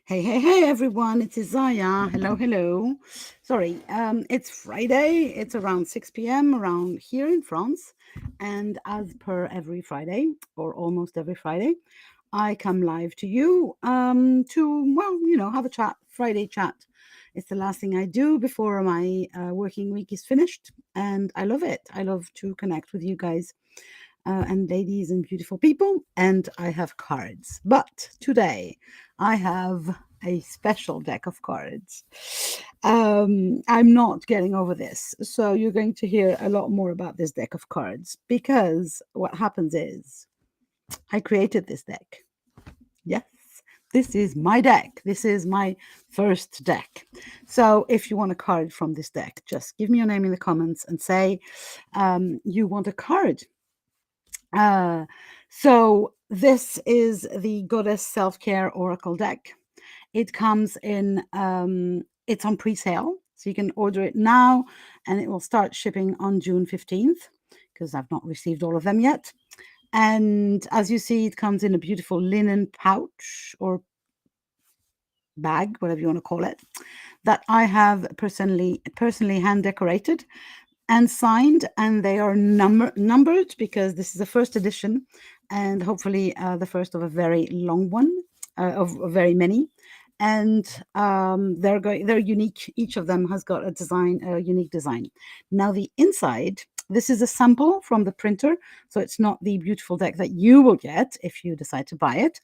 Hey, hey, hey, everyone. It's Isaiah. Hello, hello. Sorry, it's Friday. It's around 6 p.m. around here in France. And as per every Friday, or almost every Friday, I come live to you have a chat, Friday chat. It's the last thing I do before my working week is finished. And I love it. I love to connect with you guys and ladies and beautiful people. And I have cards. But today I have a special deck of cards. I'm not getting over this. So you're going to hear a lot more about this deck of cards because what happens is I created this deck. Yes. This is my deck. This is my first deck. So, if you want a card from this deck, just give me your name in the comments and say you want a card. Uh, so this is the Goddess Self Care Oracle deck. It comes in, it's on pre-sale, so you can order it now, and it will start shipping on June 15th because I've not received all of them yet. And as you see, it comes in a beautiful linen pouch or bag, whatever you want to call it, that I have personally hand decorated and signed, and they are numbered because this is the first edition, and hopefully the first of a very long one, of very many. And they're unique. Each of them has got a unique design. Now the inside. This is a sample from the printer, so it's not the beautiful deck that you will get if you decide to buy it.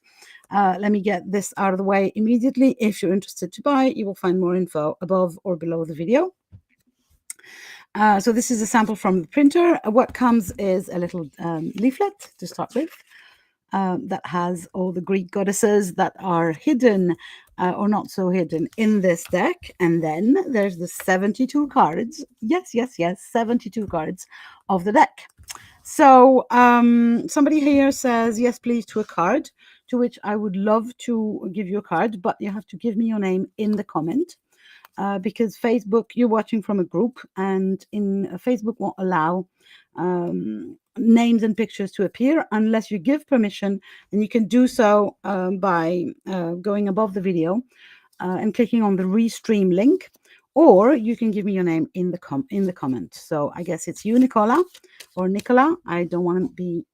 Let me get this out of the way immediately. If you're interested to buy, you will find more info above or below the video. So this is a sample from the printer. What comes is a little leaflet to start with that has all the Greek goddesses that are hidden or not so hidden in this deck. And then there's the 72 cards. Yes, 72 cards of the deck. So somebody here says, yes, please, to a card, to which I would love to give you a card, but you have to give me your name in the comment. Because Facebook, you're watching from a group, and Facebook won't allow names and pictures to appear unless you give permission, and you can do so by going above the video and clicking on the restream link, or you can give me your name in the comment. So I guess it's you, Nicola, or Nicola. I don't want to be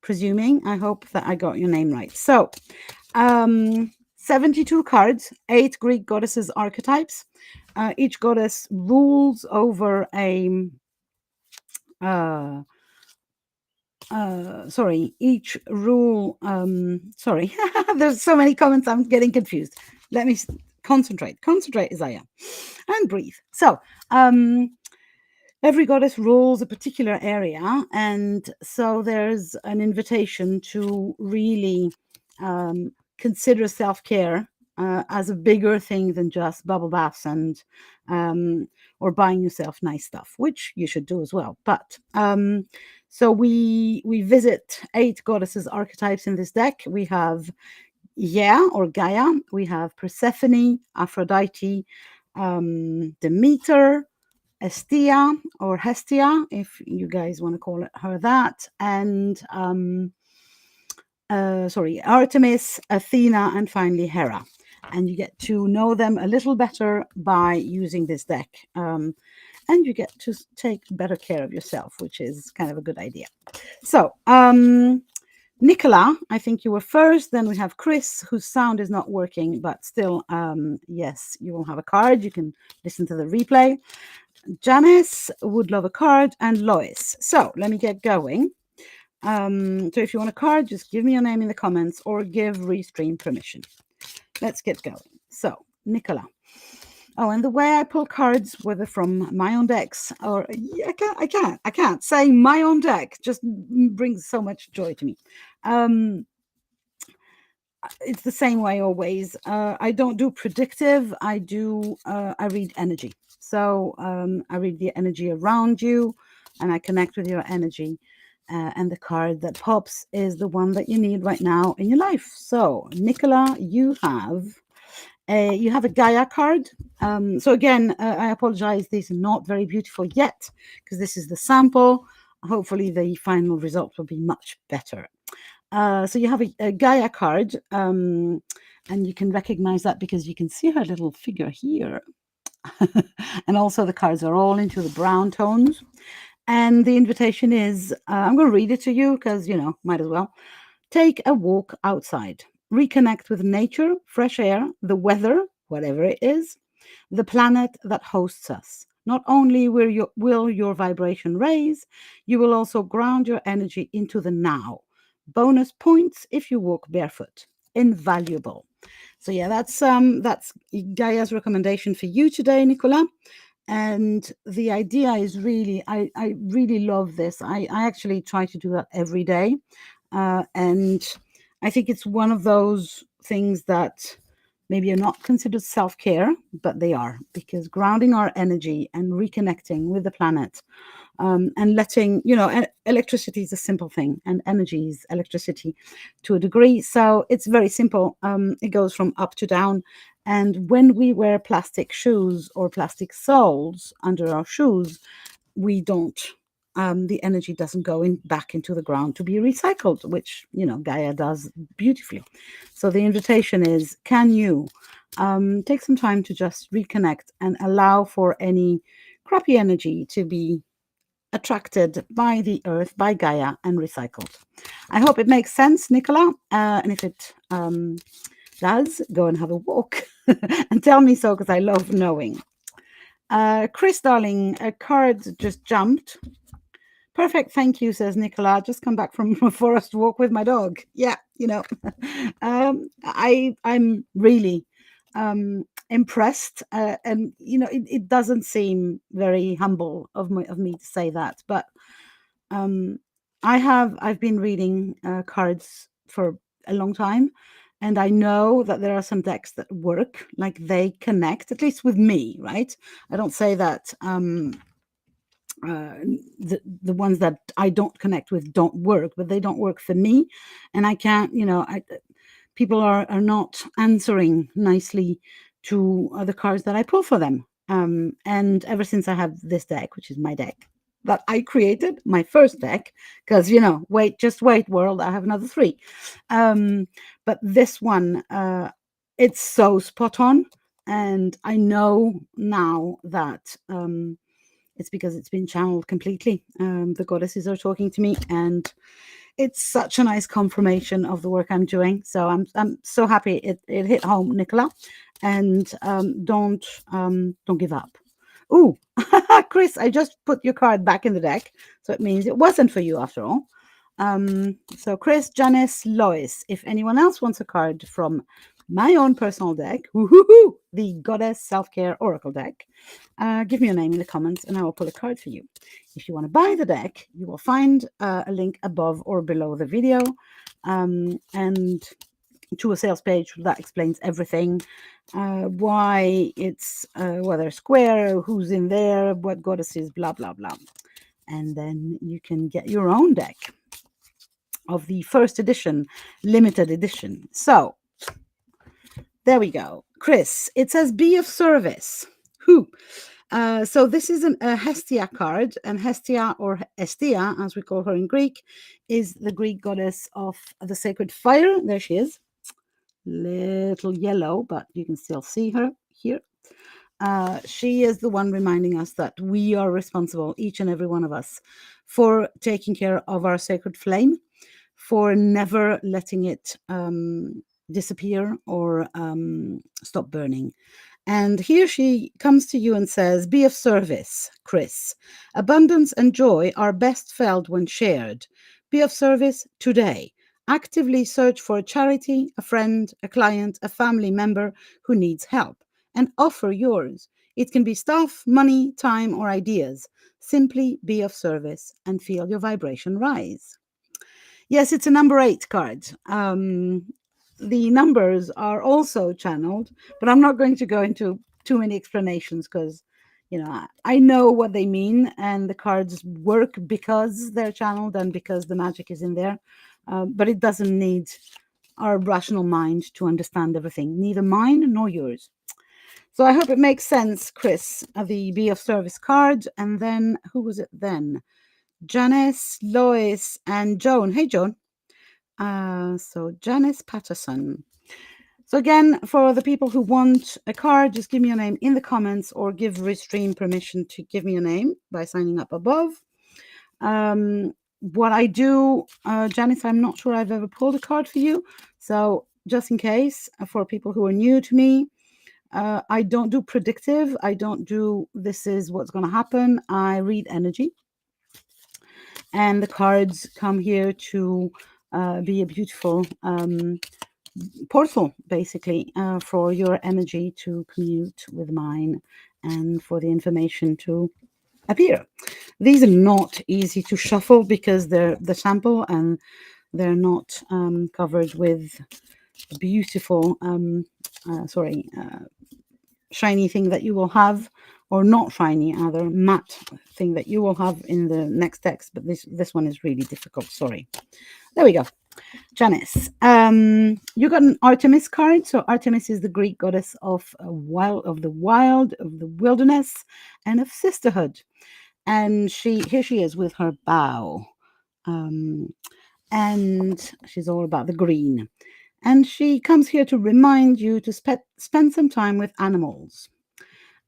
presuming. I hope that I got your name right. So 72 cards, 8 Greek goddesses archetypes. Each goddess rules over a each rule sorry there's so many comments, I'm getting confused. Let me concentrate, Isaiah, and breathe. So every goddess rules a particular area, and so there's an invitation to really consider self-care as a bigger thing than just bubble baths and or buying yourself nice stuff, which you should do as well. But so we visit 8 goddesses archetypes in this deck. We have or Gaia, we have Persephone, Aphrodite, Demeter, Hestia or Hestia, if you guys want to call her that, and Artemis, Athena, and finally Hera. And you get to know them a little better by using this deck. And you get to take better care of yourself, which is kind of a good idea. So, Nicola, I think you were first. Then we have Chris, whose sound is not working, but still, yes, you will have a card. You can listen to the replay. Janice would love a card, and Lois. So let me get going. So if you want a card, just give me your name in the comments or give Restream permission. Let's get going. So, Nicola. Oh, and the way I pull cards, whether from my own decks or I can't. Saying my own deck just brings so much joy to me. It's the same way always. I don't do predictive. I read energy. So I read the energy around you, and I connect with your energy. And the card that pops is the one that you need right now in your life. So, Nicola, you have a Gaia card. So again, I apologize. These are not very beautiful yet because this is the sample. Hopefully, the final result will be much better. So you have a Gaia card, and you can recognize that because you can see her little figure here. And also the cards are all into the brown tones. And the invitation is, I'm going to read it to you because, might as well. Take a walk outside. Reconnect with nature, fresh air, the weather, whatever it is, the planet that hosts us. Not only will your vibration raise, you will also ground your energy into the now. Bonus points if you walk barefoot. Invaluable. So yeah, that's Gaia's recommendation for you today, Nicola. And the idea is really, I really love this. I actually try to do that every day. And I think it's one of those things that maybe are not considered self care, but they are, because grounding our energy and reconnecting with the planet, and letting, electricity is a simple thing, and energy is electricity to a degree. So it's very simple. It goes from up to down. And when we wear plastic shoes or plastic soles under our shoes, we don't the energy doesn't go back into the ground to be recycled, which Gaia does beautifully. So the invitation is, can you take some time to just reconnect and allow for any crappy energy to be attracted by the earth, by Gaia, and recycled? I hope it makes sense, Nicola. And if it does, go and have a walk and tell me so, because I love knowing. Chris, darling, a card just jumped. Perfect, thank you, says Nicola. Just come back from a forest walk with my dog. Yeah, I'm really impressed, and it doesn't seem very humble of me to say that, but um, I've been reading cards for a long time, and I know that there are some decks that work, like they connect, at least with me, right? I don't say that uh, the ones that I don't connect with don't work, but they don't work for me, and I can't. People are not answering nicely to the cards that I pull for them. And ever since I have this deck, which is my deck that I created, my first deck, because just wait, world, I have another three. But this one, it's so spot on, and I know now that it's because it's been channeled completely. The goddesses are talking to me, and it's such a nice confirmation of the work I'm doing. So I'm so happy it hit home, Nicola. And don't give up. Ooh, Chris, I just put your card back in the deck, so it means it wasn't for you after all. So Chris, Janice, Lois, if anyone else wants a card from my own personal deck, woo-hoo-hoo, the Goddess Self-Care Oracle deck, give me your name in the comments and I will pull a card for you. If you want to buy the deck, you will find a link above or below the video, and to a sales page that explains everything, why it's whether square, who's in there, what goddesses, blah, blah, blah. And then you can get your own deck of the first edition, limited edition. So there we go. Chris, it says be of service. Who? So this is a Hestia card, and Hestia, or Estia, as we call her in Greek, is the Greek goddess of the sacred fire. There she is, little yellow, but you can still see her here. She is the one reminding us that we are responsible, each and every one of us, for taking care of our sacred flame, for never letting it disappear or stop burning. And here she comes to you and says, be of service, Chris. Abundance and joy are best felt when shared. Be of service today. Actively search for a charity, a friend, a client, a family member who needs help, and offer yours. It can be stuff, money, time, or ideas. Simply be of service and feel your vibration rise. Yes, it's a number 8 card. The numbers are also channeled, but I'm not going to go into too many explanations because, I know what they mean, and the cards work because they're channeled and because the magic is in there. But it doesn't need our rational mind to understand everything, neither mine nor yours. So I hope it makes sense, Chris, the Be of Service card. And then, who was it then? Janice, Lois, and Joan. Hey, Joan. So Janice Patterson. So again, for the people who want a card, just give me your name in the comments or give Restream permission to give me your name by signing up above. What I do, Janice, I'm not sure I've ever pulled a card for you. So just in case, for people who are new to me, I don't do predictive. I don't do this is what's going to happen. I read energy. And the cards come here to be a beautiful portal, basically, for your energy to commute with mine and for the information to appear. These are not easy to shuffle because they're the sample and they're not covered with beautiful, shiny thing that you will have, or not shiny, other matte thing that you will have in the next text. But this one is really difficult. Sorry. There we go. Janice, you got an Artemis card. So Artemis is the Greek goddess of the wilderness, and of sisterhood. And here she is with her bow, and she's all about the green. And she comes here to remind you to spend some time with animals.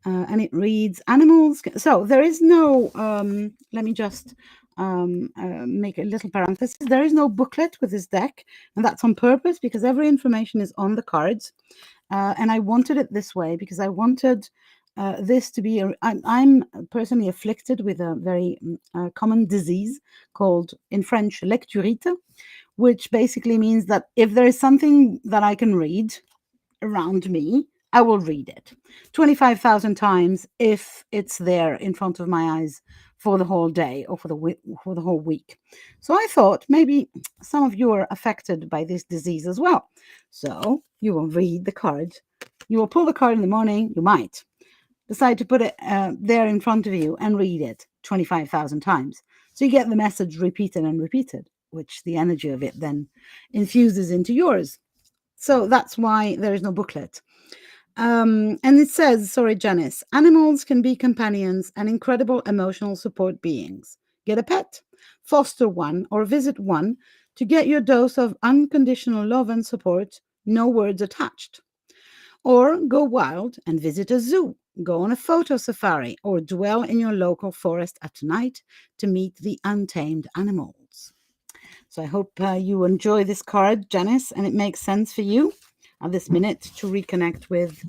And it reads animals. So there is no. Let me just make a little parenthesis. There is no booklet with this deck, and that's on purpose because every information is on the cards. And I wanted it this way because I wanted this to be. I'm personally afflicted with a very common disease called, in French, lecturite, which basically means that if there is something that I can read around me, I will read it 25,000 times if it's there in front of my eyes for the whole day or for the whole week. So I thought maybe some of you are affected by this disease as well. So you will read the card. You will pull the card in the morning. You might decide to put it there in front of you and read it 25,000 times. So you get the message repeated and repeated, which the energy of it then infuses into yours. So that's why there is no booklet. And it says, sorry, Janice, animals can be companions and incredible emotional support beings. Get a pet, foster one, or visit one to get your dose of unconditional love and support, no words attached. Or go wild and visit a zoo, go on a photo safari, or dwell in your local forest at night to meet the untamed animals. So I hope you enjoy this card, Janice, and it makes sense for you at this minute to reconnect with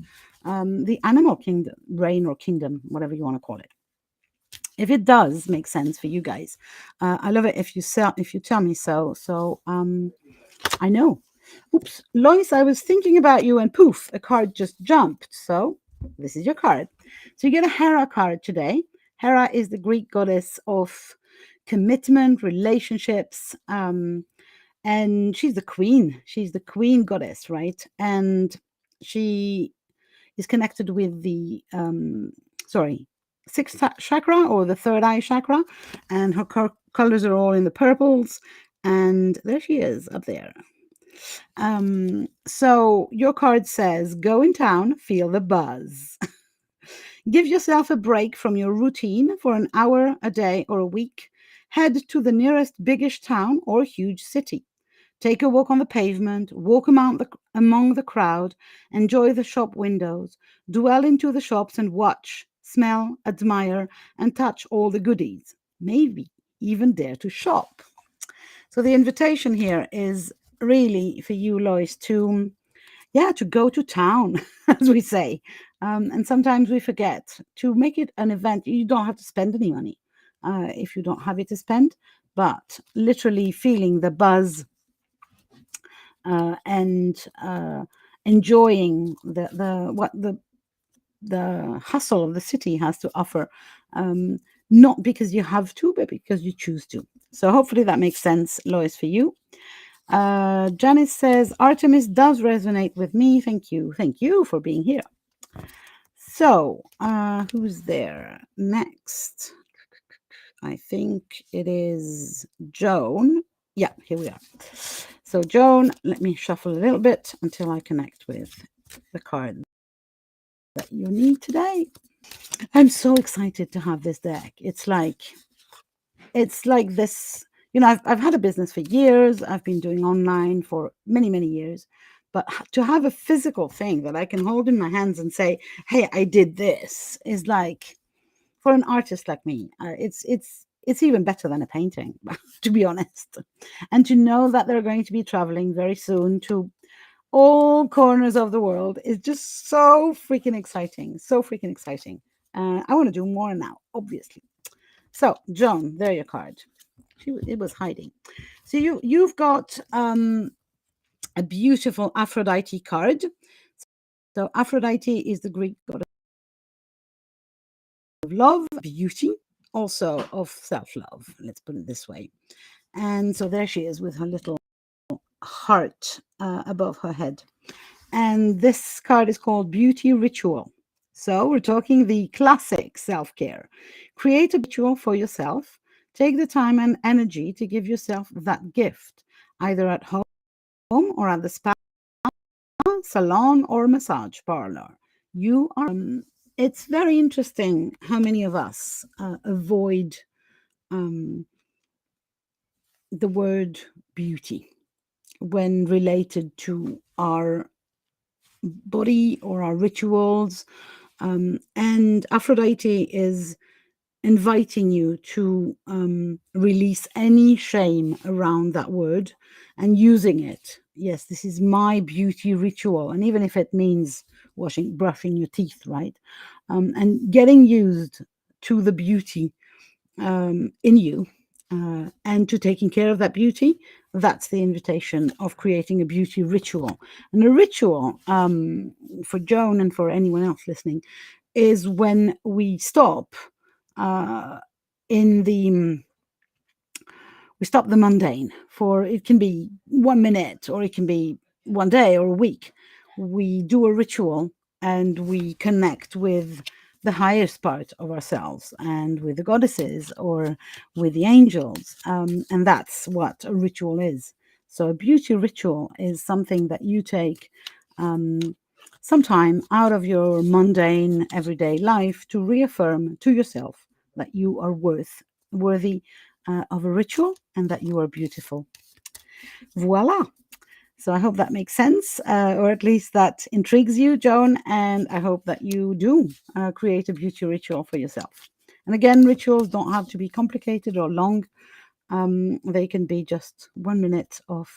the animal kingdom, reign or kingdom, whatever you want to call it. If it does make sense for you guys, I love it if you tell me so. So I know. Oops, Lois, I was thinking about you, and poof, a card just jumped. So this is your card. So you get a Hera card today. Hera is the Greek goddess of commitment, relationships, and she's the queen. She's the queen goddess, right? And she is connected with the sixth chakra or the third eye chakra, and her colors are all in the purples. And there she is up there. So your card says, go in town, feel the buzz. Give yourself a break from your routine for an hour a day or a week. Head to the nearest biggish town or huge city. Take a walk on the pavement, walk among the crowd, enjoy the shop windows, dwell into the shops and watch, smell, admire, and touch all the goodies. Maybe even dare to shop. So the invitation here is really for you, Lois, to go to town, as we say. And sometimes we forget to make it an event. You don't have to spend any money if you don't have it to spend, but literally feeling the buzz and enjoying the hustle of the city has to offer, not because you have to, but because you choose to. So hopefully that makes sense, Lois, for you. Janice says, Artemis does resonate with me. Thank you for being here. So who's there next? I think it is Joan. Yeah, here we are. So Joan, let me shuffle a little bit until I connect with the card that you need today. I'm so excited to have this deck. It's like this, I've had a business for years. I've been doing online for many, many years. But to have a physical thing that I can hold in my hands and say, "Hey, I did this," is like, for an artist like me, it's even better than a painting, to be honest. And to know that they're going to be traveling very soon to all corners of the world is just so freaking exciting. So freaking exciting. I want to do more now, obviously. So, Joan, there your card. It was hiding. So you've got a beautiful Aphrodite card. So Aphrodite is the Greek goddess of love, beauty, also of self-love. Let's put it this way. And so there she is with her little heart above her head. And this card is called Beauty Ritual. So we're talking the classic self-care. Create a ritual for yourself. Take the time and energy to give yourself that gift, either at home or at the spa, salon, or massage parlor. You are. It's very interesting how many of us avoid um, the word beauty when related to our body or our rituals. And Aphrodite is inviting you to release any shame around that word and using it. Yes, this is my beauty ritual. And even if it means brushing your teeth, right? And getting used to the beauty in you and to taking care of that beauty. That's the invitation of creating a beauty ritual. And a ritual, for Joan and for anyone else listening, is when we stop in the we stop the mundane. For it can be 1 minute, or it can be 1 day or a week. We do a ritual and we connect with the highest part of ourselves and with the goddesses or with the angels. And that's what a ritual is. So a beauty ritual is something that you take some time out of your mundane everyday life to reaffirm to yourself that you are worthy of a ritual and that you are beautiful. Voila. So I hope that makes sense, or at least that intrigues you, Joan, and I hope that you do create a beauty ritual for yourself. And again, rituals don't have to be complicated or long. They can be just 1 minute of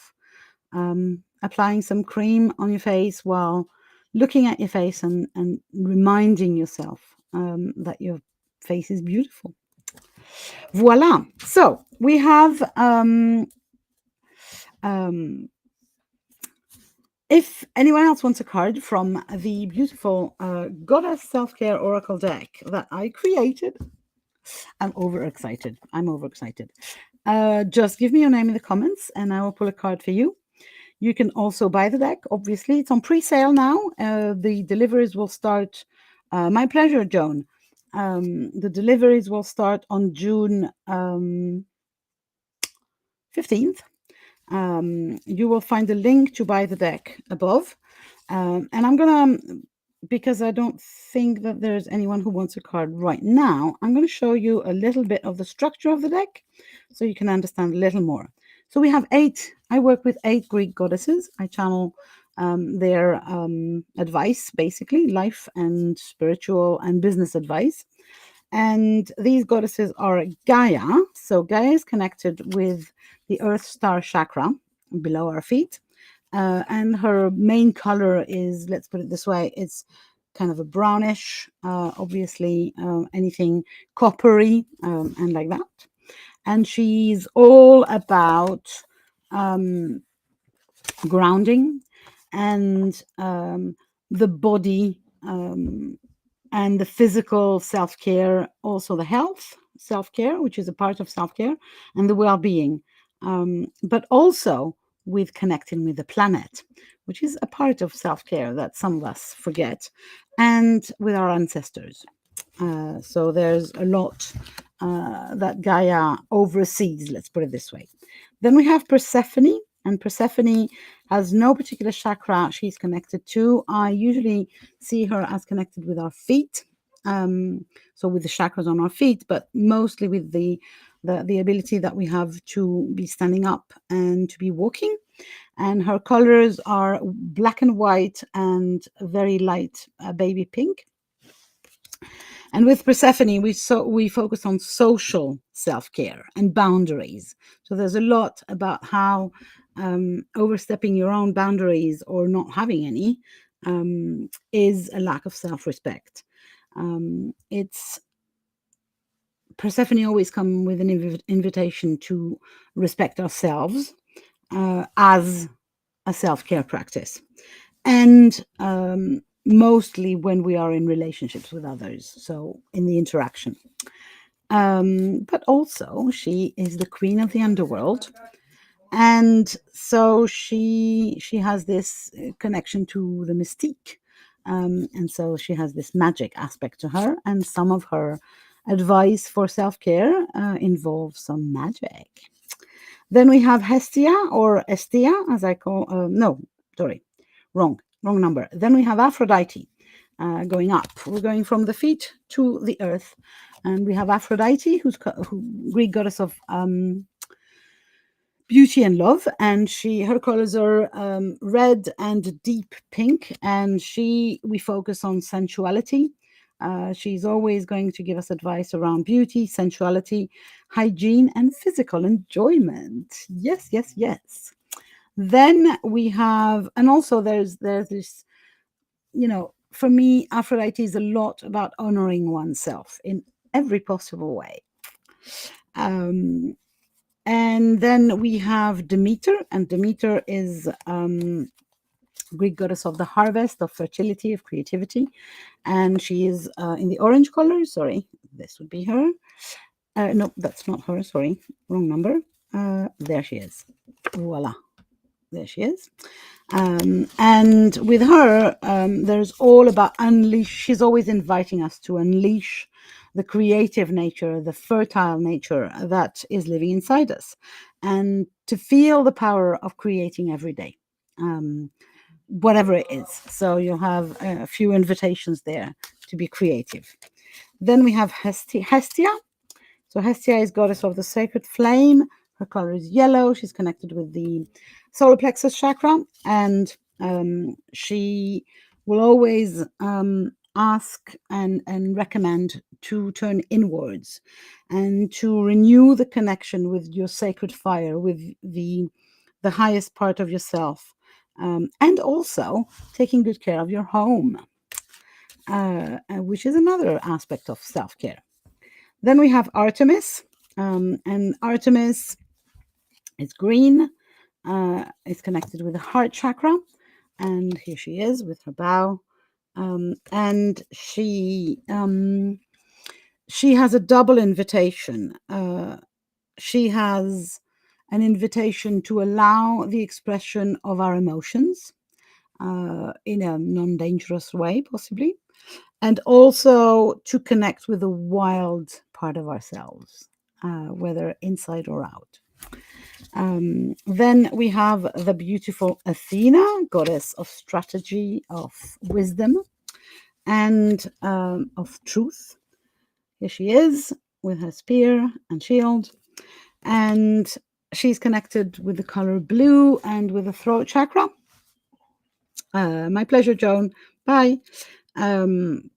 applying some cream on your face while looking at your face and reminding yourself that your face is beautiful. Voila. So we have if anyone else wants a card from the beautiful Goddess Self-Care Oracle deck that I created, I'm overexcited. Just give me your name in the comments and I will pull a card for you. You can also buy the deck. Obviously, it's on pre-sale now. The deliveries will start. My pleasure, Joan. The deliveries will start on June 15th. You will find a link to buy the deck above. And I'm going to, because I don't think that there's anyone who wants a card right now, I'm going to show you a little bit of the structure of the deck so you can understand a little more. So we have 8, I work with 8 Greek goddesses. I channel their advice, basically, life and spiritual and business advice. And these goddesses are Gaia. So Gaia is connected with the Earth Star chakra below our feet. And her main color is, let's put it this way, it's kind of a brownish, obviously anything coppery and like that. And she's all about grounding and the body and the physical self-care, also the health self-care, which is a part of self-care, and the well-being, but also with connecting with the planet, which is a part of self-care that some of us forget, and with our ancestors. So there's a lot that Gaia oversees, let's put it this way. Then we have Persephone, and Persephone has no particular chakra she's connected to. I usually see her as connected with our feet, so with the chakras on our feet, but mostly with the the ability that we have to be standing up and to be walking. And her colors are black and white and very light baby pink. And with Persephone, we focus on social self-care and boundaries. So there's a lot about how overstepping your own boundaries or not having any is a lack of self-respect. It's Persephone always come with an invitation to respect ourselves as a self-care practice, and mostly when we are in relationships with others, so in the interaction. But also, she is the queen of the underworld, and so she has this connection to the mystique, and so she has this magic aspect to her, and some of her advice for self-care involves some magic. Then we have Hestia, or Estia, as I call. No, sorry, wrong number. Then we have Aphrodite, going up. We're going from the feet to the earth, and we have Aphrodite, who's Greek goddess of beauty and love, and her colors are red and deep pink, and we focus on sensuality. She's always going to give us advice around beauty, sensuality, hygiene, and physical enjoyment. Yes, yes, yes. Then we have, and also there's this, for me, Aphrodite is a lot about honoring oneself in every possible way. And then we have Demeter, and Demeter is Greek goddess of the harvest, of fertility, of creativity, and she is in the orange color. Sorry, this would be her. No, that's not her. Sorry, wrong number. There she is. Voila, there she is. And with her, there's all about unleash. She's always inviting us to unleash the creative nature, the fertile nature that is living inside us, and to feel the power of creating every day, whatever it is. So you'll have a few invitations there to be creative. Then we have Hestia. So Hestia is goddess of the sacred flame. Her color is yellow. She's connected with the solar plexus chakra, and she will always ask and recommend to turn inwards and to renew the connection with your sacred fire, with the highest part of yourself, and also taking good care of your home, which is another aspect of self-care. Then we have Artemis, and Artemis is green. It's connected with the heart chakra, and here she is with her bow, and she has a double invitation. She has an invitation to allow the expression of our emotions in a non-dangerous way, possibly, and also to connect with the wild part of ourselves, whether inside or out. Then we have the beautiful Athena, goddess of strategy, of wisdom, and of truth. Here she is with her spear and shield, and she's connected with the color blue and with the throat chakra. My pleasure, Joan. Bye. And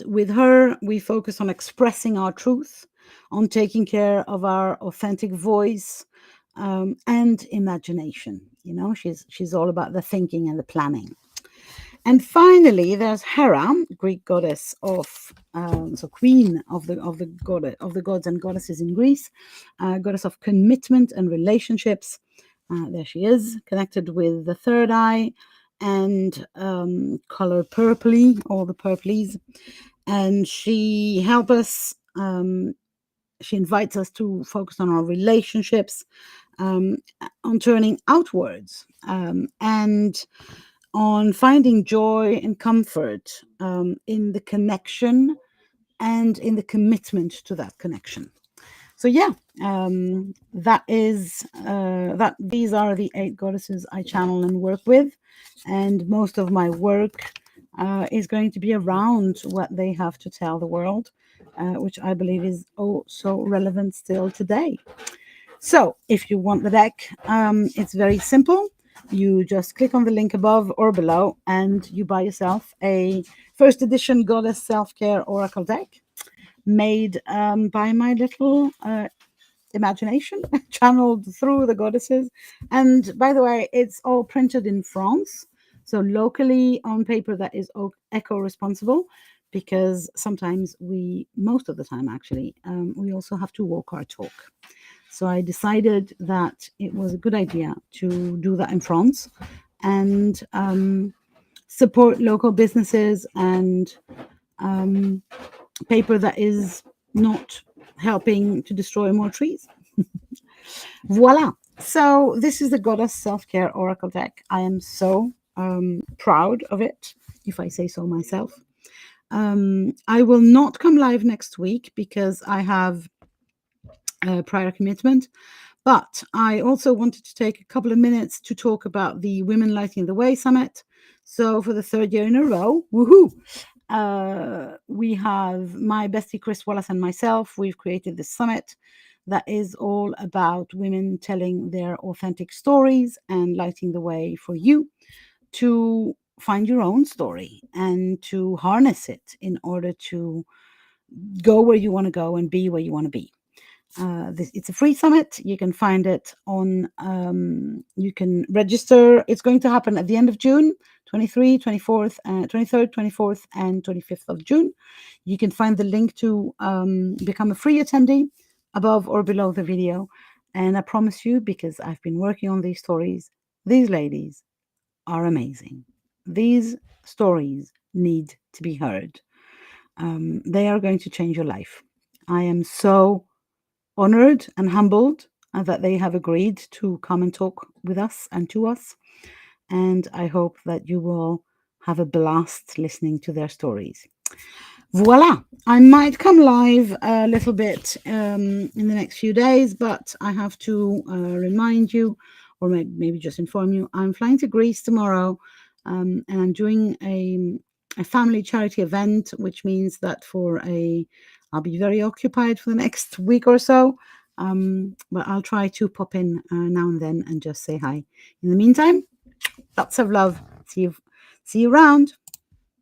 with her, we focus on expressing our truth, on taking care of our authentic voice, and imagination. She's all about the thinking and the planning. And finally, there's Hera, Greek goddess of, so queen of the gods and goddesses in Greece, goddess of commitment and relationships. There she is, connected with the third eye and color purpley, all the purplies. And she helps us. She invites us to focus on our relationships, on turning outwards, and on finding joy and comfort in the connection and in the commitment to that connection. So yeah, that is that. These are the 8 goddesses I channel and work with, and most of my work is going to be around what they have to tell the world. which I believe is oh so relevant still today. So, if you want the deck, it's very simple. You just click on the link above or below and you buy yourself a first edition Goddess Self Care Oracle deck made by my little imagination, channeled through the goddesses. And by the way, it's all printed in France. So, locally on paper that is eco responsible, because sometimes most of the time actually, we also have to walk our talk. So I decided that it was a good idea to do that in France and support local businesses and um, paper that is not helping to destroy more trees. Voila. So this is the Goddess Self Care Oracle deck. I am so proud of it, if I say so myself. I will not come live next week because I have a prior commitment. But I also wanted to take a couple of minutes to talk about the Women Lighting the Way Summit. So, for the third year in a row, woohoo! We have my bestie Chris Wallace and myself. We've created this summit that is all about women telling their authentic stories and lighting the way for you to find your own story and to harness it in order to go where you want to go and be where you want to be. It's a free summit. You can find it on, you can register. It's going to happen at the end of June, 23, 24th, 23rd, 24th, and 25th of June. You can find the link to become a free attendee above or below the video. And I promise you, because I've been working on these stories, these ladies are amazing. These stories need to be heard. They are going to change your life. I am so honored and humbled that they have agreed to come and talk with us and to us. And I hope that you will have a blast listening to their stories. Voila! I might come live a little bit in the next few days, but I have to remind you, or maybe just inform you, I'm flying to Greece tomorrow, and I'm doing a family charity event, which means that I'll be very occupied for the next week or so. But I'll try to pop in now and then and just say hi. In the meantime, lots of love. See you around.